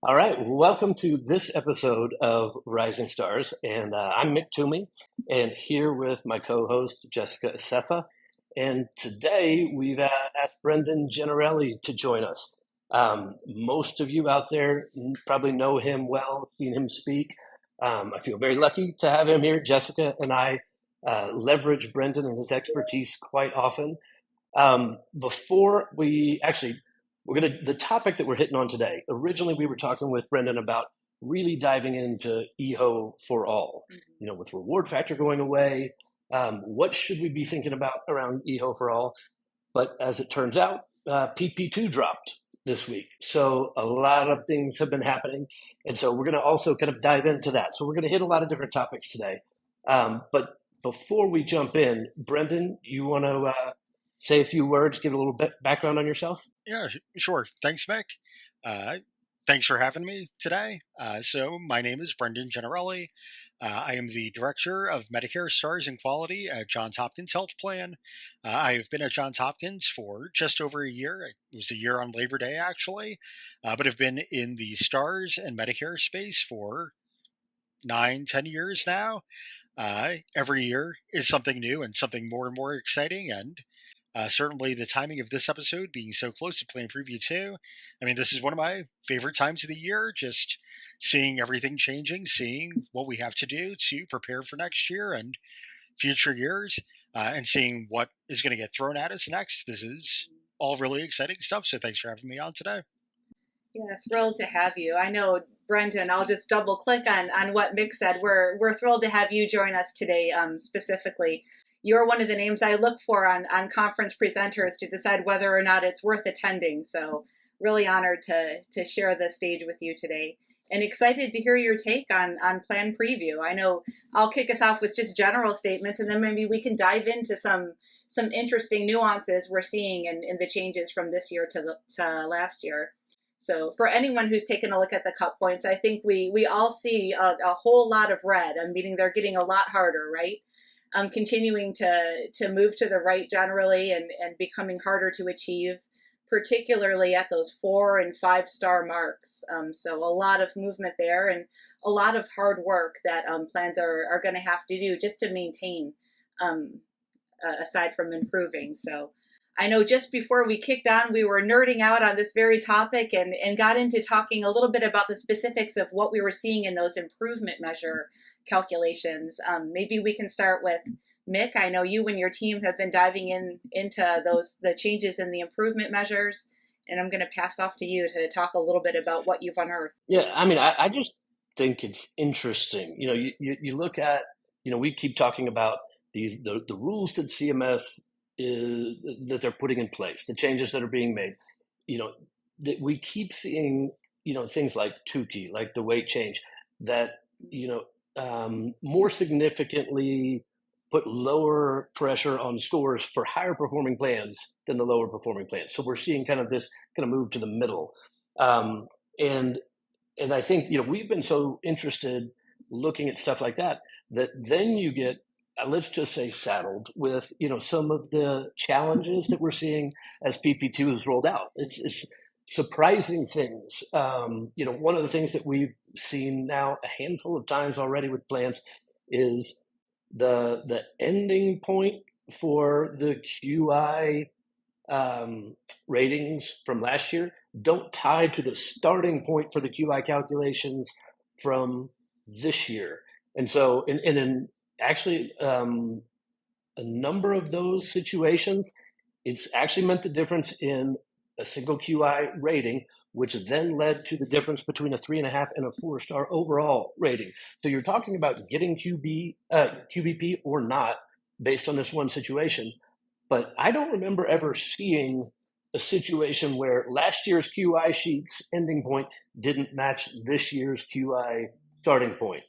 All right, welcome to this episode of Rising Stars, and I'm Mick Twomey, and here with my co-host Jessica Assefa, and today we've asked Brendan Genarelli to join us. Most of you out there probably know him well, seen him speak. I feel very lucky to have him here. Jessica and I leverage Brendan and his expertise quite often. Before we actually the topic that we're hitting on today. Originally, we were talking with Brendan about really diving into EHO for all. You know, with reward factor going away, what should we be thinking about around EHO for all? But as it turns out, PP2 dropped this week, so a lot of things have been happening, and so we're going to also kind of dive into that. So we're going to hit a lot of different topics today. But before we jump in, Brendan, you want to say a few words, give a little bit background on yourself? Yeah, sure. Thanks, Mick. Thanks for having me today. So my name is Brendan Genarelli. I am the Director of Medicare Stars and Quality at Johns Hopkins Health Plan. I have been at Johns Hopkins for just over a year. It was a year on Labor Day, actually, but have been in the Stars and Medicare space for 9-10 years now. Every year is something new and something more and more exciting, and certainly the timing of this episode being so close to Plan Preview 2. I mean, this is one of my favorite times of the year, just seeing everything changing, seeing what we have to do to prepare for next year and future years, and seeing what is going to get thrown at us next. This is all really exciting stuff, so thanks for having me on today. Yeah, thrilled to have you. I know, Brendan, I'll just double click on what Mick said. We're thrilled to have you join us today specifically. You're one of the names I look for on conference presenters to decide whether or not it's worth attending. So really honored to share the stage with you today and excited to hear your take on Plan Preview. I know I'll kick us off with just general statements, and then maybe we can dive into some interesting nuances we're seeing in the changes from this year to last year. So for anyone who's taken a look at the cut points, I think we all see a whole lot of red, meaning they're getting a lot harder, right? Continuing to move to the right generally and becoming harder to achieve, particularly at those 4 and 5 star marks. So a lot of movement there and a lot of hard work that plans are going to have to do just to maintain, aside from improving. So I know just before we kicked on, we were nerding out on this very topic and got into talking a little bit about the specifics of what we were seeing in those improvement measure calculations. Maybe we can start with Mick. I know you and your team have been diving into the changes in the improvement measures, and I'm going to pass off to you to talk a little bit about what you've unearthed. Yeah, I mean, I just think it's interesting. You know, you look at, you know, we keep talking about the rules that CMS that they're putting in place, the changes that are being made. You know, that we keep seeing, you know, things like Tukey, like the weight change, that, you know, more significantly put lower pressure on scores for higher performing plans than the lower performing plans. So we're seeing kind of this kind of move to the middle. And I think, you know, we've been so interested looking at stuff like that then you get, let's just say, saddled with, you know, some of the challenges that we're seeing as PP2 is rolled out. It's surprising things. You know, one of the things that we've seen now a handful of times already with plans is the ending point for the QI ratings from last year don't tie to the starting point for the QI calculations from this year. And so in actually a number of those situations, it's actually meant the difference in a single QI rating, which then led to the difference between a 3.5 and a 4 star overall rating. So you're talking about getting QBP or not based on this one situation. But I don't remember ever seeing a situation where last year's QI sheet's ending point didn't match this year's QI starting point.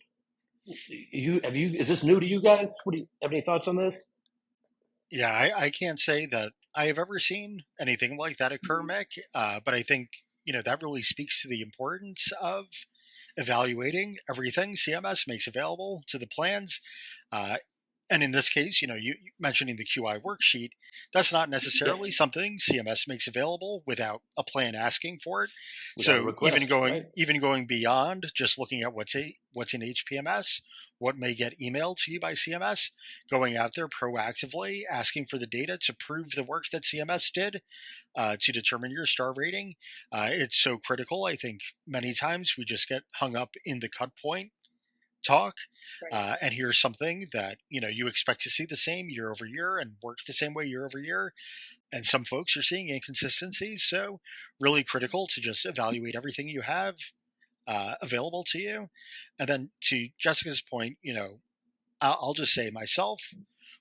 Is this new to you guys? Do you have any thoughts on this? Yeah, I can't say that I have ever seen anything like that occur, Mick, but I think, you know, that really speaks to the importance of evaluating everything CMS makes available to the plans. And in this case, you mentioning the QI worksheet, that's not necessarily something CMS makes available without a plan asking for it. Without a So request, right? even going beyond just looking at what's in HPMS, what may get emailed to you by CMS, going out there proactively asking for the data to prove the work that CMS did to determine your star rating. It's so critical. I think many times we just get hung up in the cut point talk, Right. and here's something that you expect to see the same year over year and work the same way year over year, and some folks are seeing inconsistencies. So really critical to just evaluate everything you have available to you. And then to Jessica's point, I'll just say myself,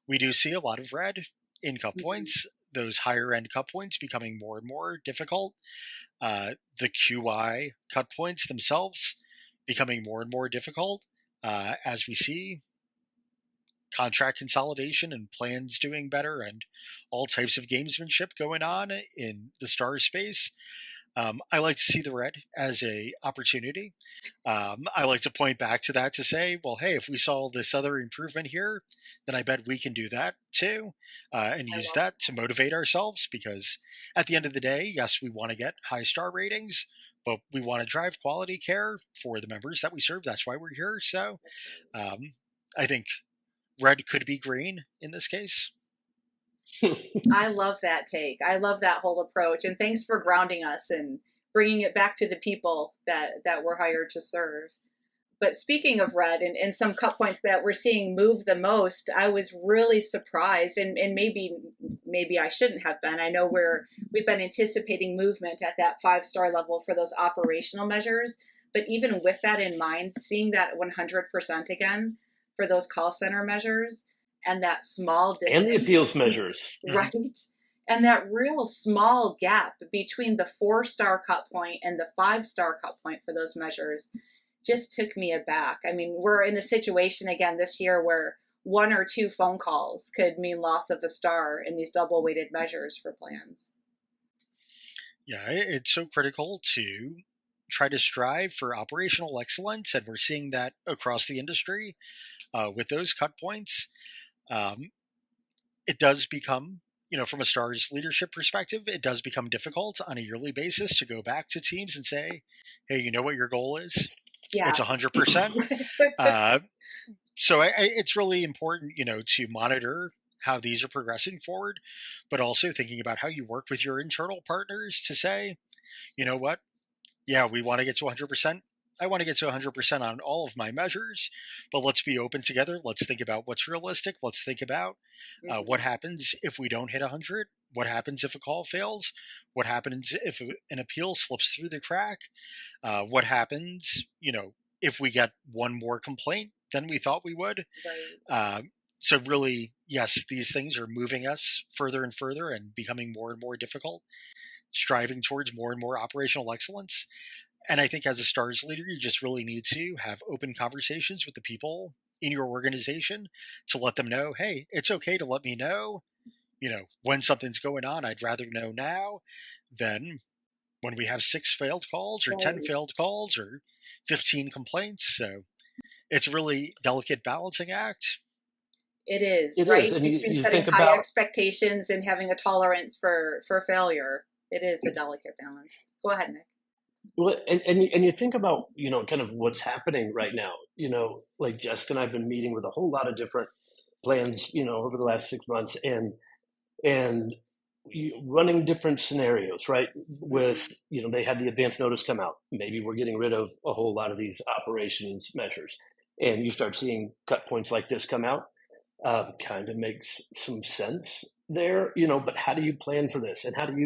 we do see a lot of red in cut points, those higher end cut points becoming more and more difficult. The QI cut points themselves becoming more and more difficult as we see contract consolidation and plans doing better and all types of gamesmanship going on in the star space. I like to see the red as a opportunity. I like to point back to that to say, well, hey, if we saw this other improvement here, then I bet we can do that too, and use that to motivate ourselves. Because at the end of the day, yes, we want to get high star ratings, but we want to drive quality care for the members that we serve. That's why we're here. So I think red could be green in this case. I love that take. I love that whole approach. And thanks for grounding us and bringing it back to the people that we're hired to serve. But speaking of red and some cut points that we're seeing move the most, I was really surprised, and maybe I shouldn't have been. I know we've been anticipating movement at that 5-star level for those operational measures, but even with that in mind, seeing that 100% again for those call center measures and that small and the appeals measures, right? And that real small gap between the 4-star cut point and the 5-star cut point for those measures just took me aback. I mean, we're in a situation again this year where 1 or 2 phone calls could mean loss of a star in these double weighted measures for plans. Yeah, it's so critical to try to strive for operational excellence, and we're seeing that across the industry with those cut points. It does become, from a STARS leadership perspective, it does become difficult on a yearly basis to go back to teams and say, hey, you know what your goal is? Yeah. It's 100%. So it's really important, to monitor how these are progressing forward, but also thinking about how you work with your internal partners to say, you know what? Yeah, we want to get to 100%. I want to get to 100% on all of my measures, but let's be open together. Let's think about what's realistic. Let's think about what happens if we don't hit 100. What happens if a call fails? What happens if an appeal slips through the crack? What happens, if we get one more complaint than we thought we would? Right. So really, yes, these things are moving us further and further and becoming more and more difficult, striving towards more and more operational excellence. And I think as a STARS leader, you just really need to have open conversations with the people in your organization to let them know, hey, it's okay to let me know, when something's going on. I'd rather know now than when we have 6 failed calls or 10 failed calls or 15 complaints. So it's a really delicate balancing act. It is, It right? is. And Between you setting think high about expectations and having a tolerance for failure. It is a delicate balance. Go ahead, Nick. well, and you think about kind of what's happening right now. Like Jessica and I've been meeting with a whole lot of different plans, over the last 6 months, and running different scenarios, right? With they had the advance notice come out. Maybe we're getting rid of a whole lot of these operations measures, and you start seeing cut points like this come out. Kind of makes some sense there, but how do you plan for this, and how do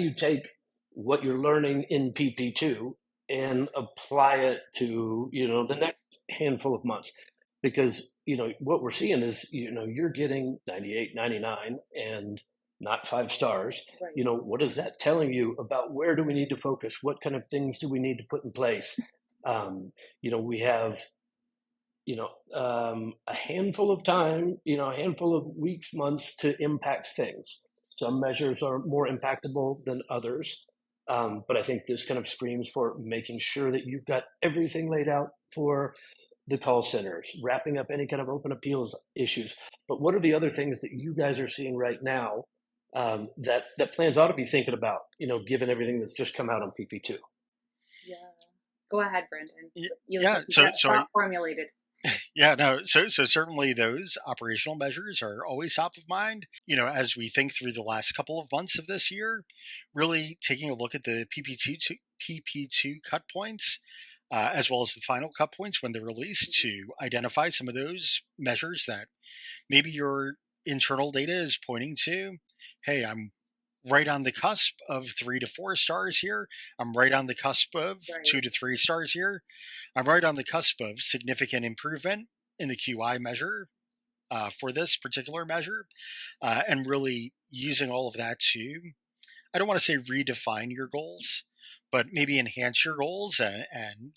you take what you're learning in PP2 and apply it to the next handful of months? Because what we're seeing is you're getting 98, 99 and not 5 stars. Right. What is that telling you about where do we need to focus? What kind of things do we need to put in place? We have a handful of time, a handful of weeks, months to impact things. Some measures are more impactable than others. But I think this kind of screams for making sure that you've got everything laid out for the call centers, wrapping up any kind of open appeals issues. But what are the other things that you guys are seeing right now that plans ought to be thinking about, given everything that's just come out on PP2? Yeah. Go ahead, Brendan. Yeah. So formulated. Yeah, no. So certainly those operational measures are always top of mind. As we think through the last couple of months of this year, really taking a look at the PP2 cut points, as well as the final cut points when they're released, to identify some of those measures that maybe your internal data is pointing to. Hey, I'm right on the cusp of 3 to 4 stars here. I'm right on the cusp of 2 to 3 stars here. I'm right on the cusp of significant improvement in the QI measure for this particular measure, and really using all of that to, I don't want to say redefine your goals, but maybe enhance your goals and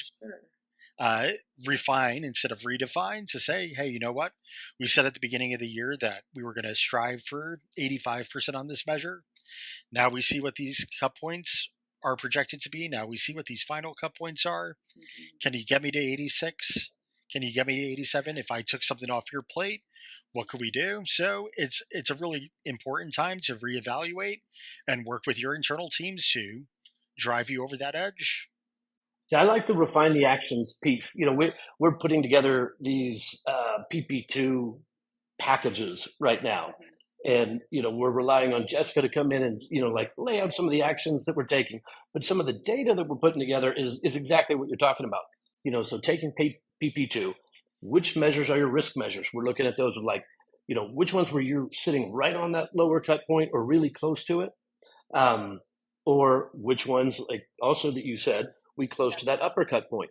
refine instead of redefine, to say, hey, you know what? We said at the beginning of the year that we were going to strive for 85% on this measure. Now we see what these cut points are projected to be. Now we see what these final cut points are. Can you get me to 86? Can you get me to 87? If I took something off your plate, what could we do? So it's a really important time to reevaluate and work with your internal teams to drive you over that edge. I like to refine the actions piece. We're putting together these PP2 packages right now. And, we're relying on Jessica to come in and, lay out some of the actions that we're taking. But some of the data that we're putting together is exactly what you're talking about. So taking PP2, which measures are your risk measures? We're looking at those with which ones were you sitting right on that lower cut point or really close to it? Or which ones, like also that you said, we close to that upper cut point.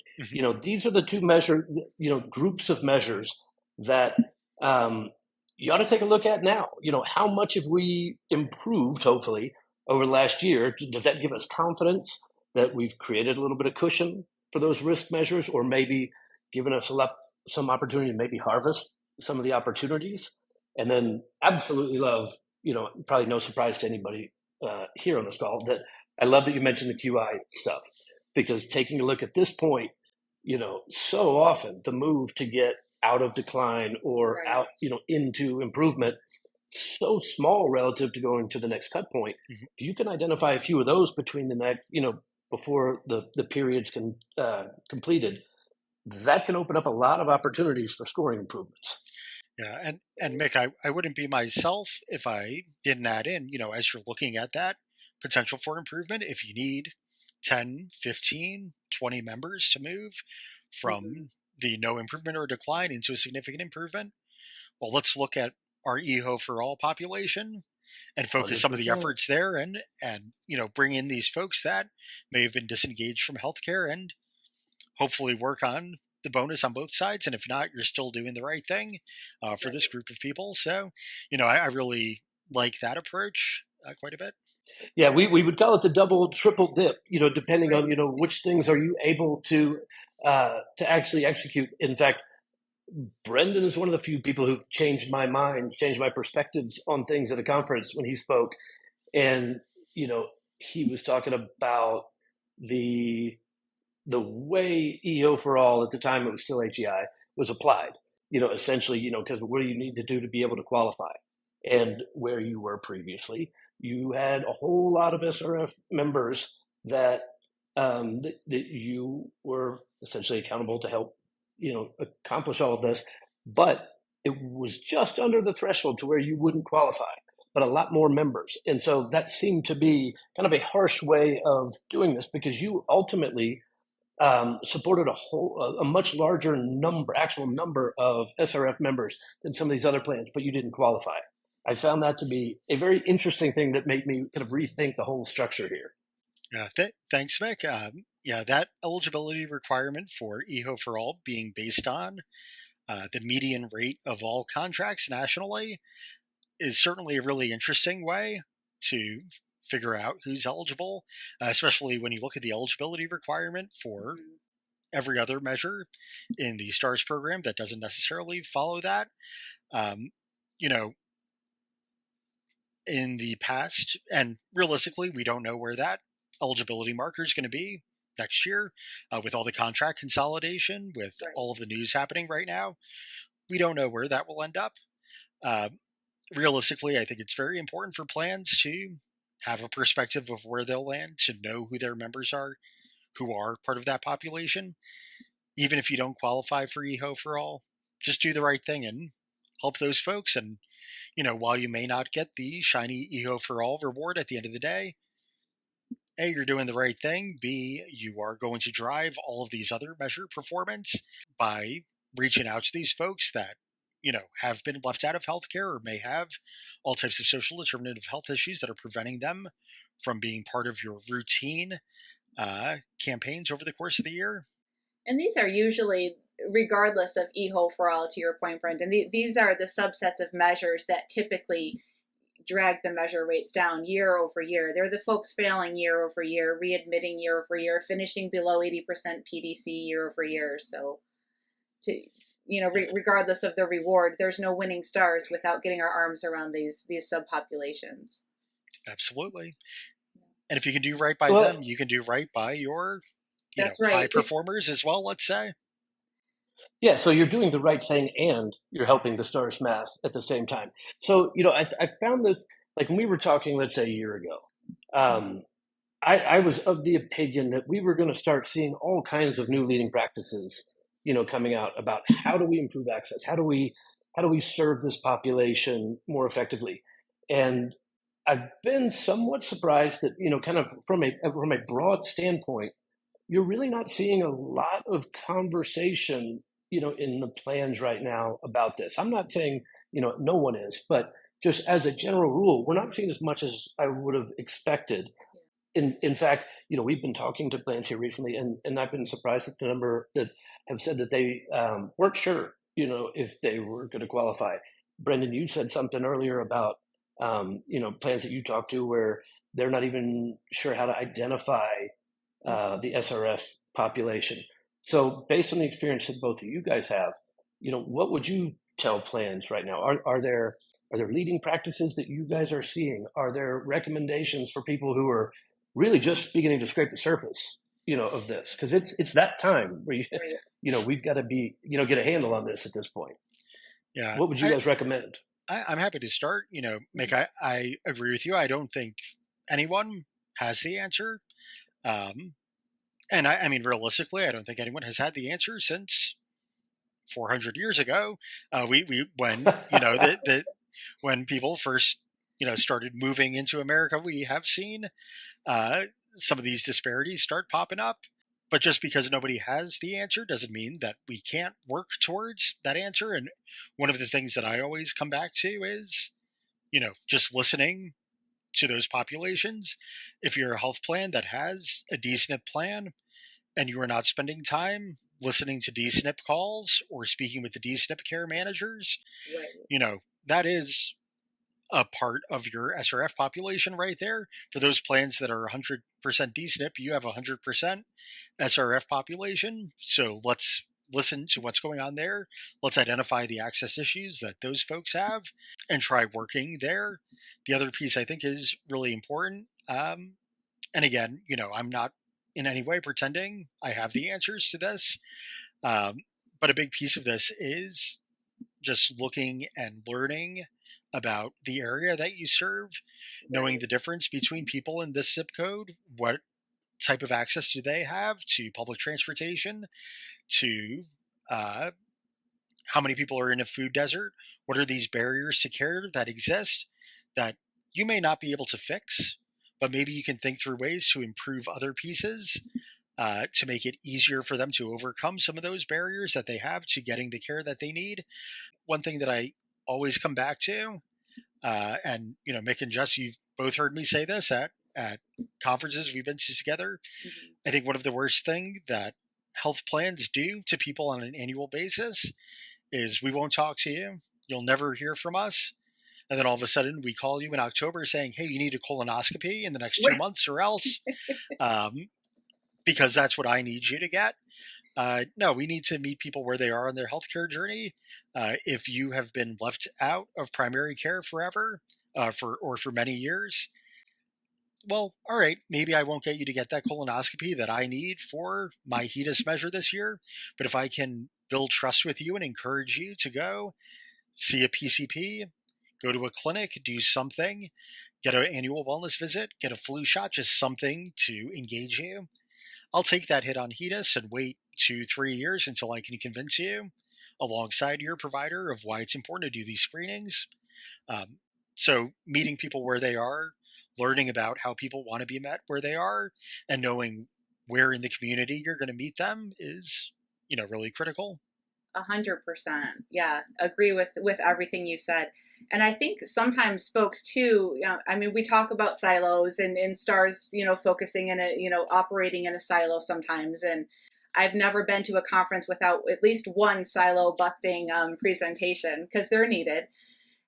These are the two groups of measures that you ought to take a look at now. How much have we improved, hopefully, over the last year? Does that give us confidence that we've created a little bit of cushion for those risk measures, or maybe given us some opportunity to maybe harvest some of the opportunities? And then absolutely love, probably no surprise to anybody here on this call, that I love that you mentioned the QI stuff, because taking a look at this point, so often the move to get out of decline or out, into improvement, so small relative to going to the next cut point. You can identify a few of those between the next, before the period's completed. That can open up a lot of opportunities for scoring improvements. Yeah, and Mick, I wouldn't be myself if I didn't add in, as you're looking at that potential for improvement, if you need 10, 15, 20 members to move from the no improvement or decline into a significant improvement, well, let's look at our EHO for all population and focus 100%. Some of the efforts there and bring in these folks that may have been disengaged from healthcare and hopefully work on the bonus on both sides. And if not, you're still doing the right thing for this group of people. So, I really like that approach quite a bit. Yeah, we would call it the double, triple dip, depending on, which things are you able to actually execute. In fact, Brendan is one of the few people who've changed my perspectives on things at a conference when he spoke. And, he was talking about the way EO for all, at the time it was still HEI, was applied, essentially, because what do you need to do to be able to qualify? And where you were previously, you had a whole lot of SRF members that you were essentially accountable to help, accomplish all of this, but it was just under the threshold to where you wouldn't qualify, but a lot more members. And so that seemed to be kind of a harsh way of doing this, because you ultimately supported a much larger actual number of SRF members than some of these other plans, but you didn't qualify. I found that to be a very interesting thing that made me kind of rethink the whole structure here. Yeah, thanks, Mick. That eligibility requirement for EHO for all being based on the median rate of all contracts nationally is certainly a really interesting way to figure out who's eligible, especially when you look at the eligibility requirement for every other measure in the STARS program that doesn't necessarily follow that. In the past, and realistically, we don't know where that eligibility marker is going to be next year with all the contract consolidation, with Right. all of the news happening right now. We don't know where that will end up. Realistically, I think it's very important for plans to have a perspective of where they'll land, to know who their members are, who are part of that population. Even if you don't qualify for EHO for all, just do the right thing and help those folks. And, while you may not get the shiny EHO for all reward at the end of the day, A, you're doing the right thing. B, you are going to drive all of these other measure performance by reaching out to these folks that, have been left out of healthcare or may have all types of social determinant of health issues that are preventing them from being part of your routine campaigns over the course of the year. And these are usually, regardless of EHO for all, to your point, Brendan, these are the subsets of measures that typically drag the measure rates down year over year. They're the folks failing year over year, readmitting year over year, finishing below 80% PDC year over year. So, regardless of the reward, there's no winning stars without getting our arms around these subpopulations. Absolutely. And if you can do right by them, you can do right by your high performers as well, let's say. Yeah, so you're doing the right thing and you're helping the stars math at the same time. So, I found this, like when we were talking, let's say a year ago, I was of the opinion that we were going to start seeing all kinds of new leading practices, coming out about how do we improve access? How do we serve this population more effectively? And I've been somewhat surprised that, kind of from a broad standpoint, you're really not seeing a lot of conversation, in the plans right now about this. I'm not saying, no one is, but just as a general rule, we're not seeing as much as I would have expected. In fact, we've been talking to plans here recently, and I've been surprised at the number that have said that they weren't sure, if they were going to qualify. Brendan, you said something earlier about, plans that you talked to where they're not even sure how to identify the SRF population. So based on the experience that both of you guys have, what would you tell plans right now? Are there leading practices that you guys are seeing? Are there recommendations for people who are really just beginning to scrape the surface, of this? Because it's that time where we've got to be, get a handle on this at this point. Yeah. What would you guys recommend? I'm happy to start. Mick, I agree with you. I don't think anyone has the answer. And I mean, realistically, I don't think anyone has had the answer since 400 years ago. When people first, started moving into America, we have seen some of these disparities start popping up. But just because nobody has the answer doesn't mean that we can't work towards that answer. And one of the things that I always come back to is, just listening to those populations. If you're a health plan that has a D-SNP plan and you are not spending time listening to D-SNP calls or speaking with the D-SNP care managers, that is a part of your SRF population right there. For those plans that are 100% D-SNP, you have 100% SRF population. So let's listen to what's going on there. Let's identify the access issues that those folks have and try working there. The other piece I think is really important. And again, I'm not in any way pretending I have the answers to this. But a big piece of this is just looking and learning about the area that you serve, knowing the difference between people in this zip code, what type of access do they have to public transportation, to how many people are in a food desert, what are these barriers to care that exist that you may not be able to fix, but maybe you can think through ways to improve other pieces to make it easier for them to overcome some of those barriers that they have to getting the care that they need. One thing that I always come back to, and Mick and Jess, you've both heard me say this at conferences we've been to together. Mm-hmm. I think one of the worst thing that health plans do to people on an annual basis is we won't talk to you. You'll never hear from us. And then all of a sudden we call you in October saying, hey, you need a colonoscopy in the next 2 months or else, because that's what I need you to get. No, we need to meet people where they are on their healthcare journey. If you have been left out of primary care forever, for many years, well, all right, maybe I won't get you to get that colonoscopy that I need for my HEDIS measure this year, but if I can build trust with you and encourage you to go see a PCP, go to a clinic, do something, get an annual wellness visit, get a flu shot, just something to engage you, I'll take that hit on HEDIS and wait 2-3 years until I can convince you, alongside your provider, of why it's important to do these screenings. Um, so meeting people where they are, learning about how people want to be met where they are, and knowing where in the community you're going to meet them is, really critical. 100%. Yeah, agree with everything you said. And I think sometimes folks too, I mean, we talk about silos and stars, focusing in a, operating in a silo sometimes. And I've never been to a conference without at least one silo busting presentation, because they're needed.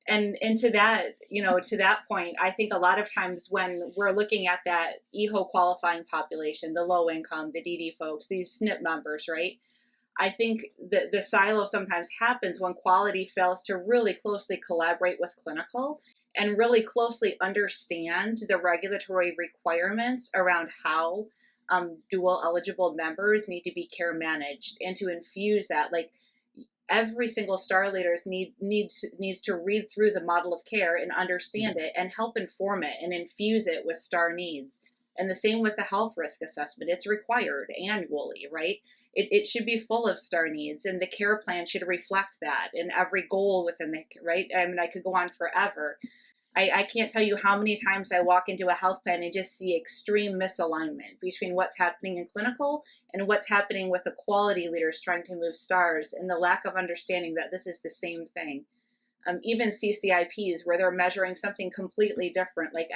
And to that point, I think a lot of times when we're looking at that EHO qualifying population, the low income, the DD folks, these SNP members, right? I think the silo sometimes happens when quality fails to really closely collaborate with clinical and really closely understand the regulatory requirements around how dual eligible members need to be care managed, and to infuse that. Like, every single star leaders needs to read through the model of care and understand it and help inform it and infuse it with star needs. And the same with the health risk assessment. It's required annually, right? It should be full of star needs, and the care plan should reflect that, and every goal within the, right? I mean, I could go on forever. I can't tell you how many times I walk into a health plan and just see extreme misalignment between what's happening in clinical and what's happening with the quality leaders trying to move stars, and the lack of understanding that this is the same thing. Even CCIPs, where they're measuring something completely different, like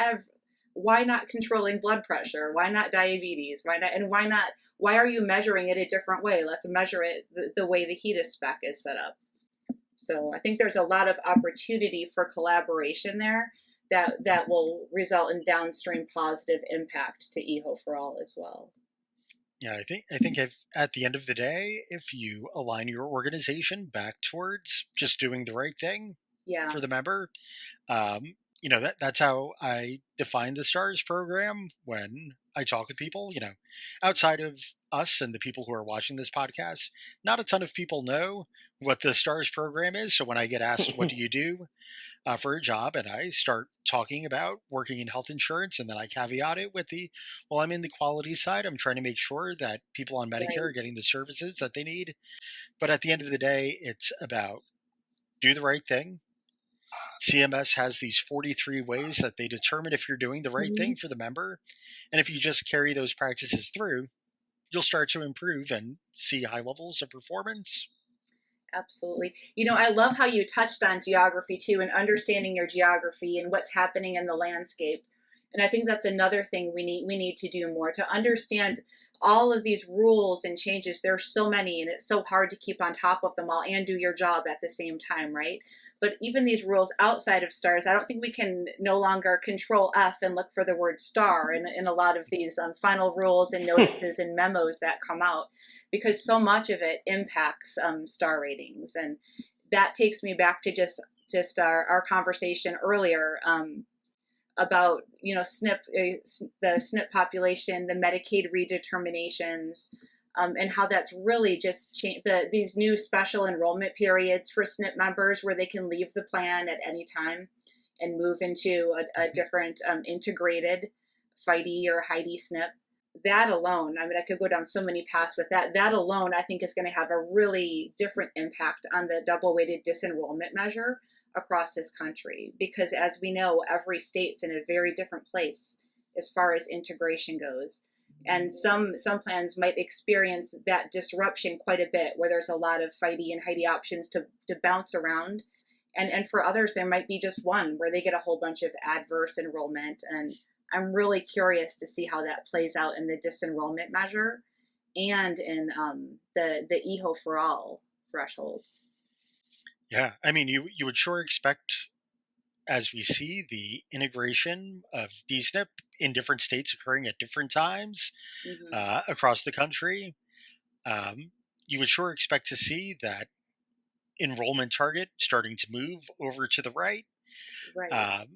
why not controlling blood pressure? Why not diabetes? Why not? And why not? Why are you measuring it a different way? Let's measure it the way the HEDIS spec is set up. So I think there's a lot of opportunity for collaboration there that will result in downstream positive impact to EHO for all as well. Yeah, I think if at the end of the day, if you align your organization back towards just doing the right thing Yeah. for the member, that's how I define the STARS program when I talk with people. Outside of us and the people who are watching this podcast, not a ton of people know what the STARS program is. So when I get asked, what do you do for a job, and I start talking about working in health insurance, and then I caveat it with well, I'm in the quality side. I'm trying to make sure that people on Medicare are getting the services that they need. But at the end of the day, it's about do the right thing. CMS has these 43 ways that they determine if you're doing the right thing for the member. And if you just carry those practices through, you'll start to improve and see high levels of performance. Absolutely. I love how you touched on geography too, and understanding your geography and what's happening in the landscape. And I think that's another thing we need to do more to understand all of these rules and changes. There's so many, and it's so hard to keep on top of them all and do your job at the same time, right? But even these rules outside of stars, I don't think we can no longer control F and look for the word star in a lot of these final rules and notices and memos that come out, because so much of it impacts star ratings. And that takes me back to just our conversation earlier about SNP, the SNP population, the Medicaid redeterminations, and how that's really just changed these new special enrollment periods for SNP members, where they can leave the plan at any time and move into a different integrated FIDE or HIDE SNP. That alone, I mean, I could go down so many paths with that. That alone, I think, is going to have a really different impact on the double-weighted disenrollment measure across this country, because as we know, every state's in a very different place as far as integration goes. And some plans might experience that disruption quite a bit, where there's a lot of FIDE and HIDE options to bounce around. And for others, there might be just one where they get a whole bunch of adverse enrollment. And I'm really curious to see how that plays out in the disenrollment measure and in the EHO for all thresholds. Yeah, I mean, you would sure expect, as we see the integration of D-SNP in different states occurring at different times across the country, you would sure expect to see that enrollment target starting to move over to the right. Right.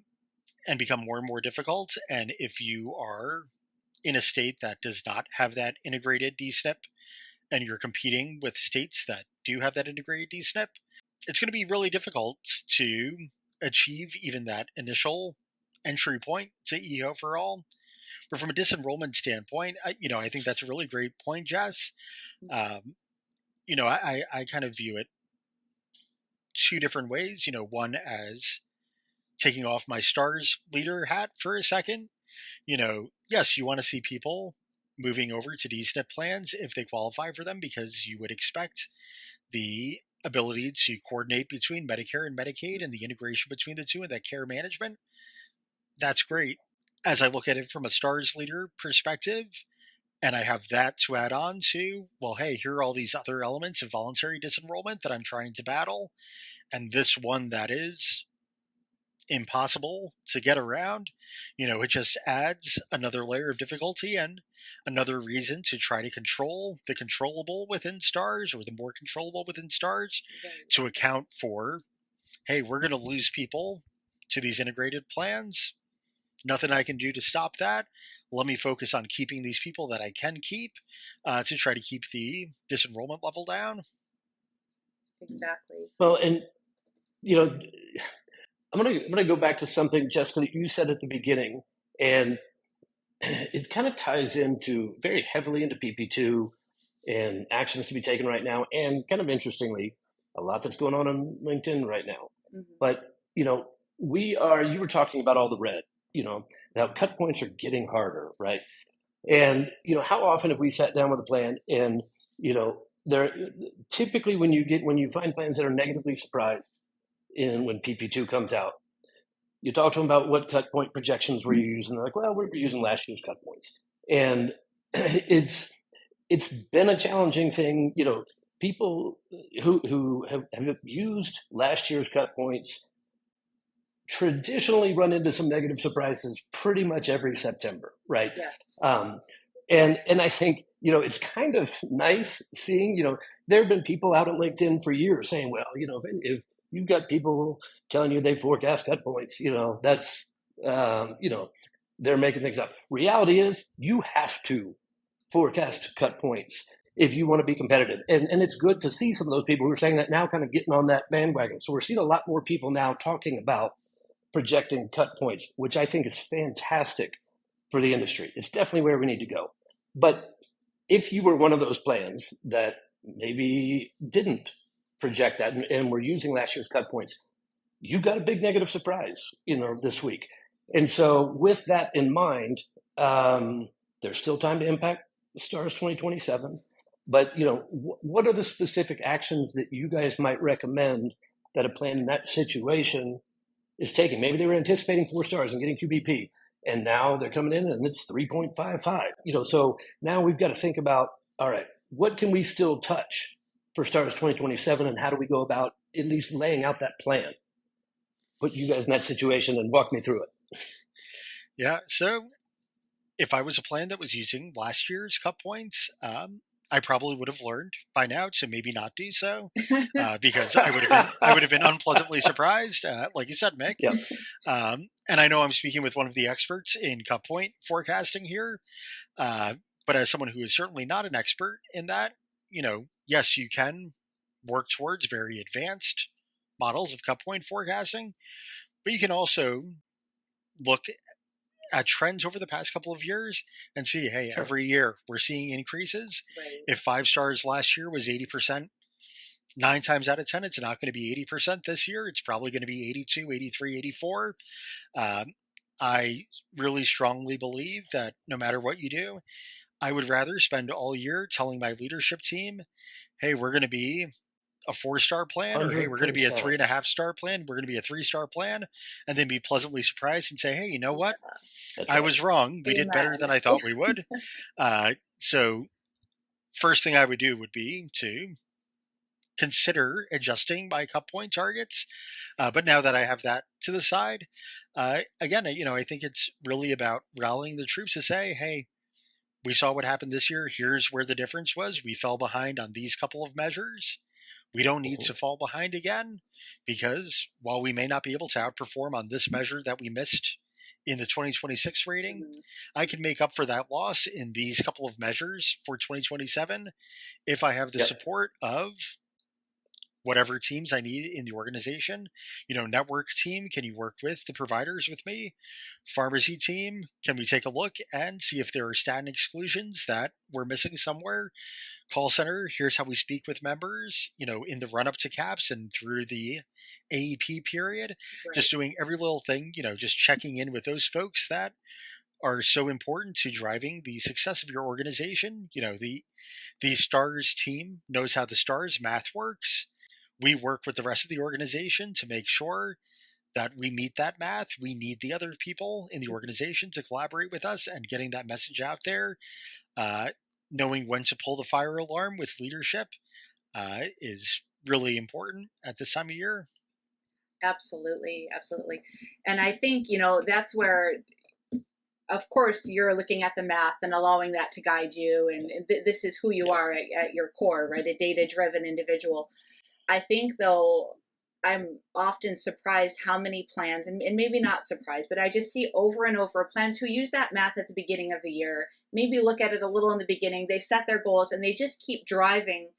and become more and more difficult. And if you are in a state that does not have that integrated D-SNP, and you're competing with states that do have that integrated D-SNP, it's going to be really difficult to achieve even that initial entry point to EO for all. But from a disenrollment standpoint, I think that's a really great point, Jess. I kind of view it two different ways. One as taking off my Stars leader hat for a second. Yes, you want to see people moving over to D-SNP plans if they qualify for them, because you would expect the ability to coordinate between Medicare and Medicaid and the integration between the two and that care management. That's great. As I look at it from a Stars leader perspective, and I have that to add on to, well, hey, here are all these other elements of voluntary disenrollment that I'm trying to battle, and this one that is impossible to get around, it just adds another layer of difficulty and another reason to try to control the controllable within Stars, or the more controllable within Stars, to account for, hey, we're going to lose people to these integrated plans. Nothing I can do to stop that. Let me focus on keeping these people that I can keep to try to keep the disenrollment level down. Exactly. Well, and I'm gonna go back to something, Jessica, that you said at the beginning, and it kind of ties into very heavily into PP2 and actions to be taken right now, and kind of interestingly, a lot that's going on LinkedIn right now. Mm-hmm. But you were talking about all the red. Now cut points are getting harder, right? And how often have we sat down with a plan and there typically when you find plans that are negatively surprised when PP2 comes out, you talk to them about what cut point projections were you using. They're like, well, we were using last year's cut points. And it's been a challenging thing. People who have used last year's cut points traditionally run into some negative surprises pretty much every September, right? Yes. And I think, it's kind of nice seeing, there have been people out on LinkedIn for years saying, well, if you've got people telling you they forecast cut points, that's, they're making things up. Reality is you have to forecast cut points if you want to be competitive. And it's good to see some of those people who are saying that now kind of getting on that bandwagon. So we're seeing a lot more people now talking about projecting cut points, which I think is fantastic for the industry. It's definitely where we need to go. But if you were one of those plans that maybe didn't project that and were using last year's cut points, you got a big negative surprise, this week. And so with that in mind, there's still time to impact Stars 2027. But, what are the specific actions that you guys might recommend that a plan in that situation is taking? Maybe they were anticipating 4 stars and getting QBP, and now they're coming in and it's 3.55. So now we've got to think about, all right, what can we still touch for Stars 2027, and how do we go about at least laying out that plan? Put you guys in that situation and walk me through it. Yeah, so if I was a plan that was using last year's cut points, I probably would have learned by now to maybe not do so, because I would have been unpleasantly surprised, like you said, Mick. Yep. And I know I'm speaking with one of the experts in cut point forecasting here, but as someone who is certainly not an expert in that, yes, you can work towards very advanced models of cut point forecasting, but you can also look at trends over the past couple of years and see, hey, Sure. Every year we're seeing increases. Right. If 5 stars last year was 80%, 9 times out of 10, it's not going to be 80% this year. It's probably going to be 82, 83, 84. I really strongly believe that no matter what you do, I would rather spend all year telling my leadership team, hey, we're going to be a 4-star plan, or hey, we're going to be a 3.5-star plan, we're going to be a 3-star plan, and then be pleasantly surprised and say, hey, you know what? I was wrong. We did better than I thought we would. So first thing I would do would be to consider adjusting my cut point targets. But now that I have that to the side, again, I think it's really about rallying the troops to say, hey, we saw what happened this year. Here's where the difference was. We fell behind on these couple of measures. We don't need to fall behind again, because while we may not be able to outperform on this measure that we missed in the 2026 rating, Mhm. I can make up for that loss in these couple of measures for 2027 if I have the Yep. support of whatever teams I need in the organization. Network team, can you work with the providers with me? Pharmacy team, can we take a look and see if there are statin exclusions that we're missing somewhere? Call center, here's how we speak with members, in the run up to caps and through the AEP period. Right. Just doing every little thing, just checking in with those folks that are so important to driving the success of your organization. The STARS team knows how the STARS math works. We work with the rest of the organization to make sure that we meet that math. We need the other people in the organization to collaborate with us and getting that message out there. Knowing when to pull the fire alarm with leadership is really important at this time of year. Absolutely. Absolutely. And I think, that's where, of course, you're looking at the math and allowing that to guide you. And this is who you are at your core, right? A data-driven individual. I think, though, I'm often surprised how many plans, and maybe not surprised, but I just see over and over plans who use that math at the beginning of the year, maybe look at it a little in the beginning, they set their goals, and they just keep driving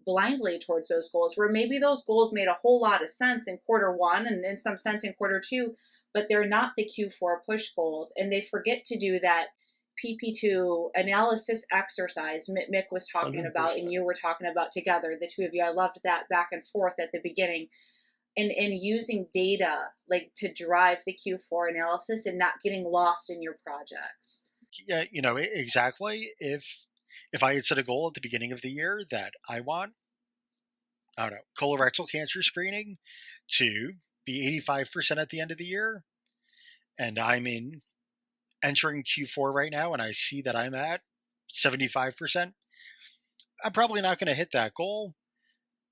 blindly towards those goals, where maybe those goals made a whole lot of sense in quarter one and in some sense in quarter two, but they're not the Q4 push goals, and they forget to do that PP2 analysis exercise Mick was talking 100%. about and you were talking about together, the two of you. I loved that back and forth at the beginning. And using data like to drive the Q4 analysis and not getting lost in your projects. Yeah, exactly. If I had set a goal at the beginning of the year that I want, I don't know, colorectal cancer screening to be 85% at the end of the year, and I'm entering Q4 right now and I see that I'm at 75%, I'm probably not going to hit that goal,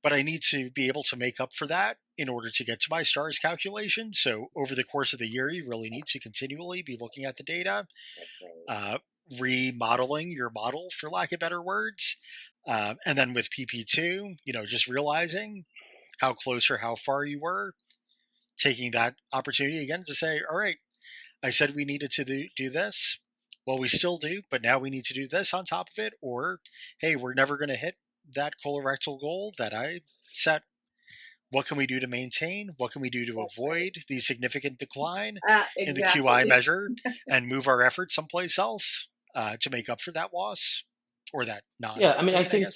but I need to be able to make up for that in order to get to my STARS calculation. So over the course of the year, you really need to continually be looking at the data, remodeling your model, for lack of better words. And then with PP2, just realizing how close or how far you were, taking that opportunity again to say, all right, I said we needed to do this. Well, we still do, but now we need to do this on top of it. Or, hey, we're never going to hit that colorectal goal that I set. What can we do to maintain? What can we do to avoid the significant decline in the QI measure and move our efforts someplace else to make up for that loss or that non? Yeah, I mean, I think,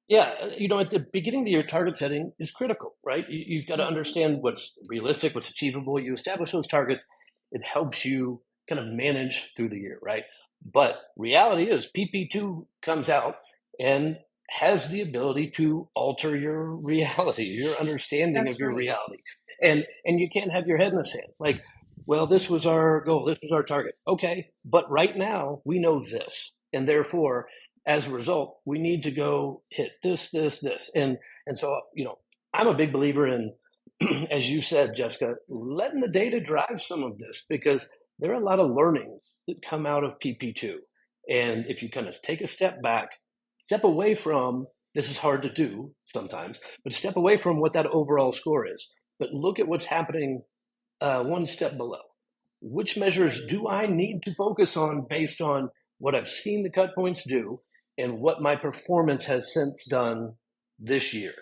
yeah, at the beginning of the year, target setting is critical, right? You've got to understand what's realistic, what's achievable. You establish those targets. It helps you kind of manage through the year, right? But reality is PP2 comes out and has the ability to alter your reality, your understanding of your reality. And you can't have your head in the sand. Like, well, this was our goal, this was our target. Okay, but right now we know this. And therefore, as a result, we need to go hit this. And so, I'm a big believer in, as you said, Jessica, letting the data drive some of this, because there are a lot of learnings that come out of PP2. And if you kind of take a step back, step away from, this is hard to do sometimes, but step away from what that overall score is. But look at what's happening one step below. Which measures do I need to focus on based on what I've seen the cut points do and what my performance has since done this year?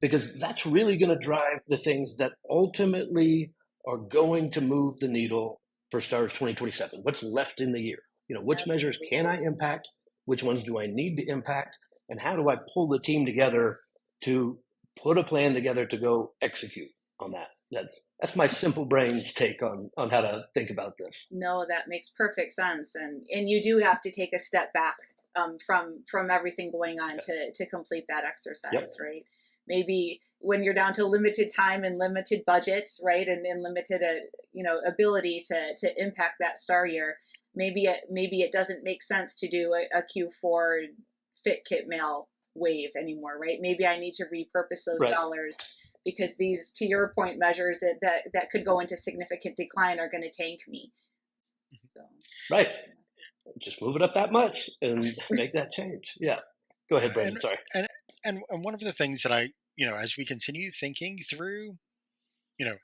Because that's really going to drive the things that ultimately are going to move the needle for STARS 2027. What's left in the year? Which measures can I impact? Which ones do I need to impact? And how do I pull the team together to put a plan together to go execute on that? That's my simple brain's take on how to think about this. No, that makes perfect sense. And you do have to take a step back from everything going on to complete that exercise, right? Maybe when you're down to limited time and limited budget, right, and limited ability to impact that STAR year, maybe it doesn't make sense to do a Q4 fit kit mail wave anymore, right? Maybe I need to repurpose those dollars, because these, to your point, measures that could go into significant decline are going to tank me. So. Right. Just move it up that much and make that change. Yeah. Go ahead, Brendan. Sorry. And one of the things that I, as we continue thinking through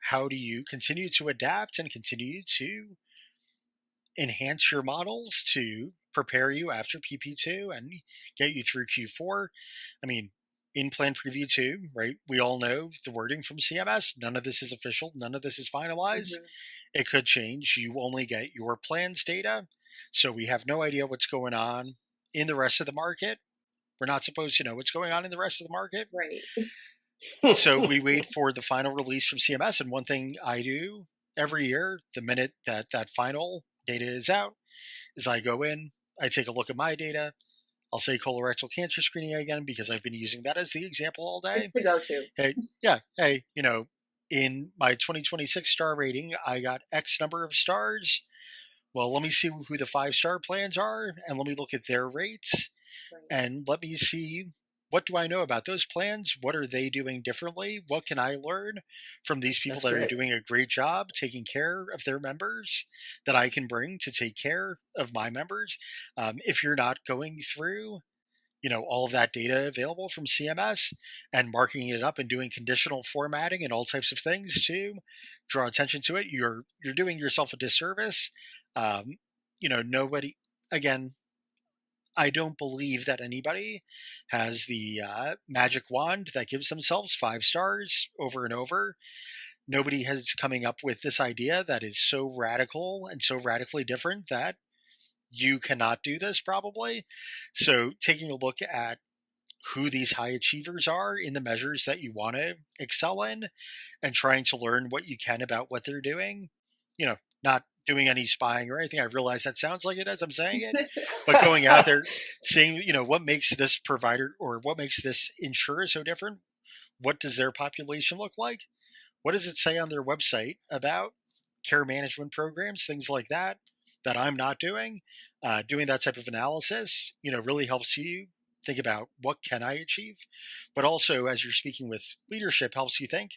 how do you continue to adapt and continue to enhance your models to prepare you after PP2 and get you through Q4? I mean, in Plan Preview 2, right, we all know the wording from CMS. None of this is official. None of this is finalized. Mm-hmm. It could change. You only get your plan's data. So we have no idea what's going on in the rest of the market. We're not supposed to know what's going on in the rest of the market. Right. So we wait for the final release from CMS. And one thing I do every year, the minute that final data is out, is I go in, I take a look at my data. I'll say colorectal cancer screening again because I've been using that as the example all day. It's the go-to. Hey, in my 2026 star rating, I got X number of stars. Well, let me see who the 5-star plans are, and let me look at their rates, Right. and let me see, what do I know about those plans? What are they doing differently? What can I learn from these people that are doing a great job taking care of their members that I can bring to take care of my members? If you're not going through, all of that data available from CMS and marking it up and doing conditional formatting and all types of things to draw attention to it, you're doing yourself a disservice. Nobody, again, I don't believe that anybody has the magic wand that gives themselves 5 stars over and over. Nobody has coming up with this idea that is so radical and so radically different that you cannot do this probably. So taking a look at who these high achievers are in the measures that you want to excel in and trying to learn what you can about what they're doing, not doing any spying or anything. I realize that sounds like it as I'm saying it, but going out there, seeing, what makes this provider or what makes this insurer so different? What does their population look like? What does it say on their website about care management programs, things like that I'm not doing? Doing that type of analysis, really helps you think about what can I achieve, but also as you're speaking with leadership, helps you think,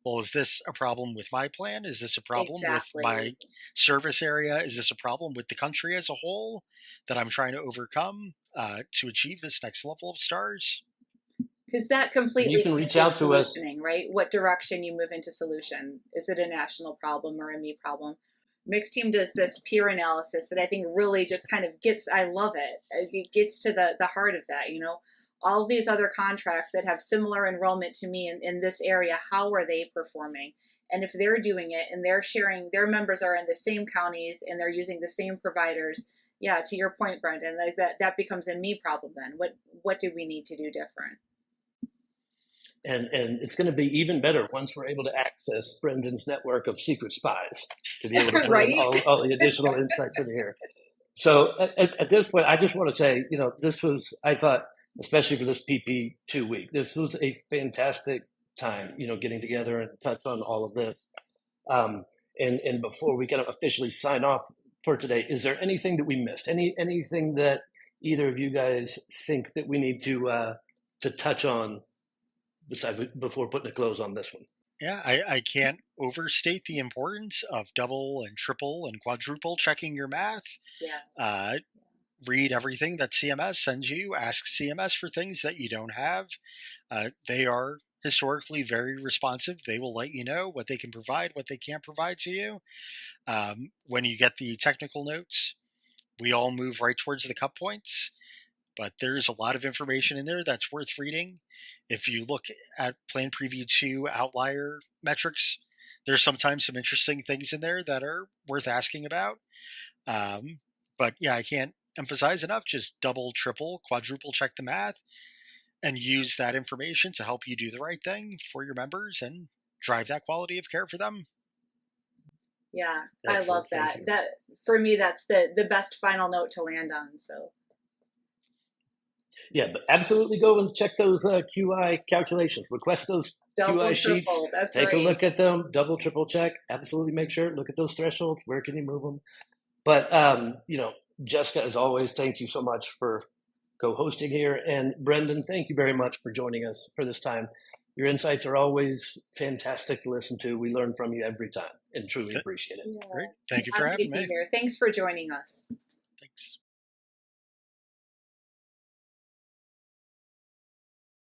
well, is this a problem with my plan? Is this a problem with my service area? Is this a problem with the country as a whole that I'm trying to overcome to achieve this next level of stars? Because that completely you can reach out to us, right? What direction you move into solution. Is it a national problem or a me problem? Mick's team does this peer analysis that I think really just kind of gets, I love it. It gets to the heart of that, all these other contracts that have similar enrollment to me in this area, how are they performing? And if they're doing it and they're sharing, their members are in the same counties and they're using the same providers, yeah, to your point, Brendan, like that becomes a me problem then. What do we need to do different? And it's going to be even better once we're able to access Brendan's network of secret spies to be able to bring all the additional insights in here. So at this point, I just want to say, this was, I thought, especially for this PP2 week, this was a fantastic time, getting together and touch on all of this. And before we kind of officially sign off for today, is there anything that we missed? Anything that either of you guys think that we need to touch on before putting a close on this one? Yeah, I can't overstate the importance of double and triple and quadruple checking your math. Yeah. Read everything that CMS sends you. Ask CMS for things that you don't have. They are historically very responsive. They will let you know what they can provide, what they can't provide to you. When you get the technical notes, we all move right towards the cut points. But there's a lot of information in there that's worth reading. If you look at Plan Preview 2 outlier metrics, there's sometimes some interesting things in there that are worth asking about. But yeah, I can't emphasize enough, just double, triple, quadruple check the math and use that information to help you do the right thing for your members and drive that quality of care for them. Yeah, Excellent. I love that. That for me, that's the best final note to land on. So. Yeah, but absolutely go and check those QI calculations. Request those QI sheets. Take a look at them. Double, triple check. Absolutely make sure. Look at those thresholds. Where can you move them? But, Jessica, as always, thank you so much for co-hosting here. And Brendan, thank you very much for joining us for this time. Your insights are always fantastic to listen to. We learn from you every time and truly appreciate it. Yeah. Great. Thank you for having me. Thanks for joining us. Thanks.